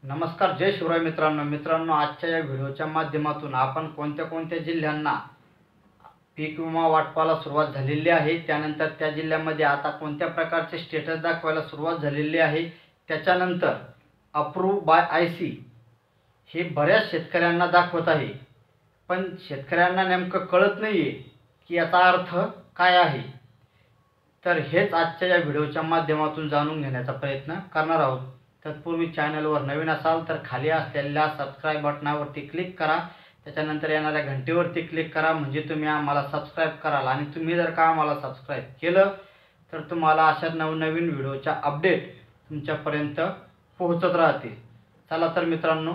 नमस्कार, जय शिवराय मित्रांनो, आजच्या या व्हिडिओच्या माध्यमातून आपण कोणत्या जिल्ह्यांना पीक विमा वाटपाला सुरुवात झालेली आहे, त्यानंतर त्या जिल्ह्यामध्ये आता कोणत्या प्रकारचे स्टेटस दाखवायला सुरुवात झालेली आहे, त्याच्यानंतर अप्रूव्ह बाय आयसी हे बऱ्याच शेतकऱ्यांना दाखवत आहे, पण शेतकऱ्यांना नेमकं कळत नाहीये की याचा अर्थ काय आहे। तर हेच आजच्या या व्हिडिओच्या माध्यमातून जाणून घेण्याचा प्रयत्न करणार आहोत। तत्पूर्वी चॅनलवर नवीन असाल तर खाली असलेल्या सबस्क्राइब बटनावरती क्लिक करा, त्याच्यानंतर येणाऱ्या घंटीवरती क्लिक करा, म्हणजे तुम्ही आम्हाला सबस्क्राइब कराल। आणि तुम्ही जर का आम्हाला सबस्क्राइब केलं तर तुम्हाला अशा नवनवीन व्हिडिओच्या अपडेट तुमच्यापर्यंत पोहोचत राहतील। चला तर मित्रांनो,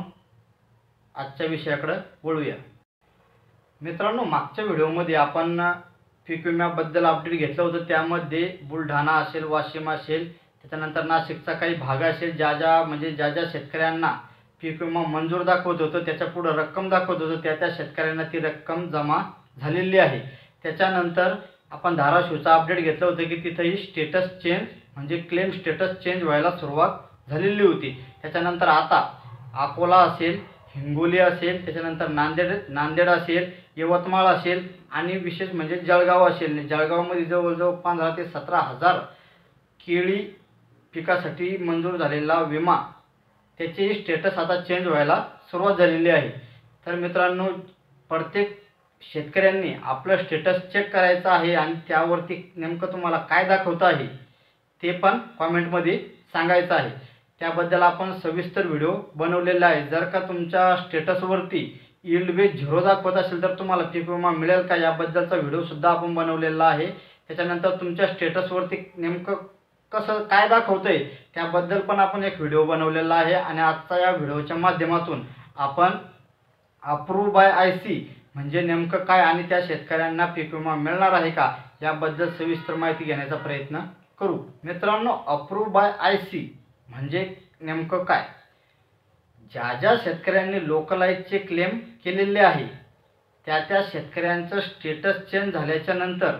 आजच्या विषयाकडे वळूया। मित्रांनो, मागच्या व्हिडिओमध्ये आपण पीक विम्याबद्दल अपडेट घेतलं होतं। त्यामध्ये बुलढाणा असेल, वाशिम असेल, त्याच्यानंतर नाशिकचा काही भाग असेल, ज्या ज्या शेतकऱ्यांना पीक विमा मंजूर दाखवत होतं, त्याच्या पुढे रक्कम दाखवत होतं, त्या शेतकऱ्यांना ती रक्कम जमा झालेली आहे। त्याच्यानंतर आपण धाराशिवचा अपडेट घेतलं होतं की तिथेही स्टेटस चेंज म्हणजे क्लेम स्टेटस चेंज व्हायला सुरुवात झालेली होती। त्याच्यानंतर आता अकोला असेल, हिंगोली असेल, त्याच्यानंतर नांदेड असेल, यवतमाळ असेल आणि विशेष म्हणजे जळगाव असेल। जळगावमध्ये जवळजवळ 15 ते 17 हजार केळी पिकासाठी मंजूर झालेला विमा त्याचे स्टेटस आता चेंज व्हायला सुरुवात झालेली आहे। तर मित्रांनो, प्रत्येक शेतकऱ्यांनी आपलं स्टेटस चेक करायचं आहे आणि त्यावरती नेमकं तुम्हाला काय दाखवतं आहे ते पण कमेंटमध्ये सांगायचं आहे। त्याबद्दल आपण सविस्तर व्हिडिओ बनवलेला आहे। जर का तुमच्या स्टेटसवरती यील्ड बेस 0 दाखवत असेल तर तुम्हाला पीक विमा मिळेल का याबद्दलचा व्हिडिओ सुद्धा आपण बनवलेला आहे। त्याच्यानंतर तुमच्या स्टेटसवरती नेमकं कसं काय दाखवतंय त्याबद्दल पण आपण एक व्हिडिओ बनवलेला आहे। आणि आजच्या या व्हिडिओच्या माध्यमातून आपण अप्रूव्ह बाय आयसी म्हणजे नेमकं काय आणि त्या शेतकऱ्यांना पीक विमा मिळणार आहे का याबद्दल सविस्तर माहिती घेण्याचा प्रयत्न करू। मित्रांनो, अप्रूव्ह बाय आयसी म्हणजे नेमकं काय? ज्या शेतकऱ्यांनी लोकलाईजचे क्लेम केलेले आहे त्या शेतकऱ्यांचं स्टेटस चेंज झाल्याच्या नंतर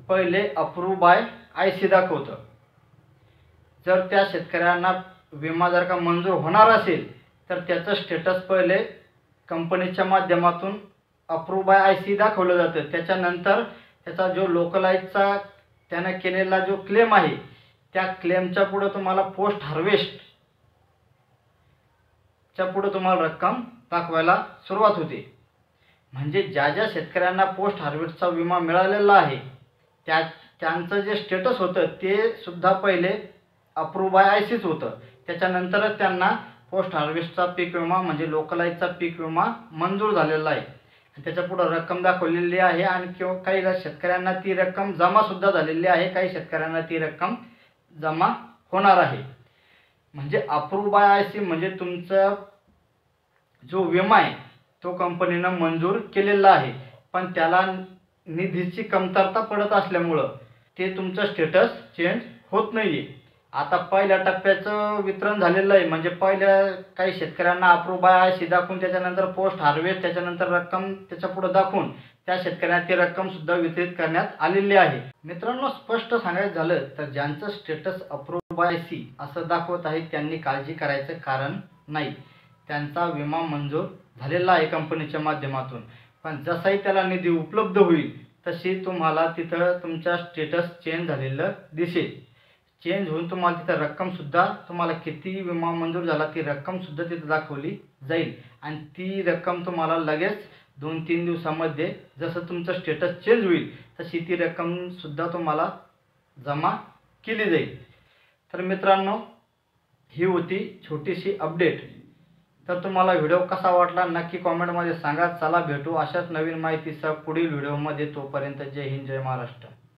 पहिले अप्रूव्ह बाय आयसी दाखवतं। जर त्या शेतकऱ्यांना विमा जर का मंजूर होणार असेल तर त्याचं स्टेटस पहिले कंपनीच्या माध्यमातून अप्रूव्ह बाय आयसी दाखवलं जातं। त्याच्यानंतर त्याचा जो लोकलाईजचा त्याने केलेला जो क्लेम आहे त्या क्लेमच्या पुढे तुम्हाला पोस्ट हार्वेस्टच्या पुढे तुम्हाला रक्कम दाखवायला सुरुवात होते। म्हणजे ज्या शेतकऱ्यांना पोस्ट हार्वेस्टचा विमा मिळालेला आहे त्यांचं जे स्टेटस होतं ते सुद्धा पहिले अप्रूव्ह बाय आयसीच होतं। त्याच्यानंतरच त्यांना पोस्ट हार्वेस्टचा पीक विमा म्हणजे लोकलाईजचा पीक विमा मंजूर झालेला आहे। त्याच्या पुढे रक्कम दाखवलेली आहे आणि काही शेतकऱ्यांना ती रक्कम जमा सुद्धा झालेली आहे, काही शेतकऱ्यांना ती रक्कम जमा होणार आहे। म्हणजे अप्रूव्ह बाय आयसी म्हणजे तुमचा जो विमा आहे तो कंपनीनं मंजूर केलेला आहे, पण त्याला निधीची कमतरता पडत असल्यामुळं ते तुमचं स्टेटस चेंज होत नाहीये। आता पहिल्या टप्प्याचं वितरण झालेलं आहे, म्हणजे पहिल्या काही शेतकऱ्यांना अप्रूव्ह बाय आयसी दाखवून त्याच्यानंतर पोस्ट हार्वेस्ट त्याच्यानंतर रक्कम त्याच्या पुढे दाखवून त्या शेतकऱ्यांना ती रक्कम सुद्धा वितरित करण्यात आलेली आहे। मित्रांनो, स्पष्ट सांगायचं झालं तर ज्यांचं स्टेटस अप्रूव्ह बाय आयसी असं दाखवत आहे त्यांनी काळजी करायचं कारण नाही। त्यांचा विमा मंजूर झालेला आहे कंपनीच्या माध्यमातून, पण जसाही त्याला निधी उपलब्ध होईल तशी तुम्हाला तिथं तुमचा स्टेटस चेंज झालेलं दिसेल। चेंज होऊन तुम्हाला तिथं रक्कम सुद्धा तुम्हाला किती विमा मंजूर झाला ती रक्कम सुद्धा तिथं दाखवली जाईल आणि ती रक्कम तुम्हाला लगेच 2-3 दिवसामध्ये जसं तुमचं स्टेटस चेंज होईल तशी ती रक्कम सुद्धा तुम्हाला जमा केली जाईल। तर मित्रांनो, ही होती छोटीशी अपडेट। तर तुम्हाला व्हिडिओ कसा वाटला नक्की कमेंटमध्ये सांगा। चला भेटू अशाच नवीन माहितीसह पुढील व्हिडिओमध्ये। तोपर्यंत जय हिंद, जय महाराष्ट्र।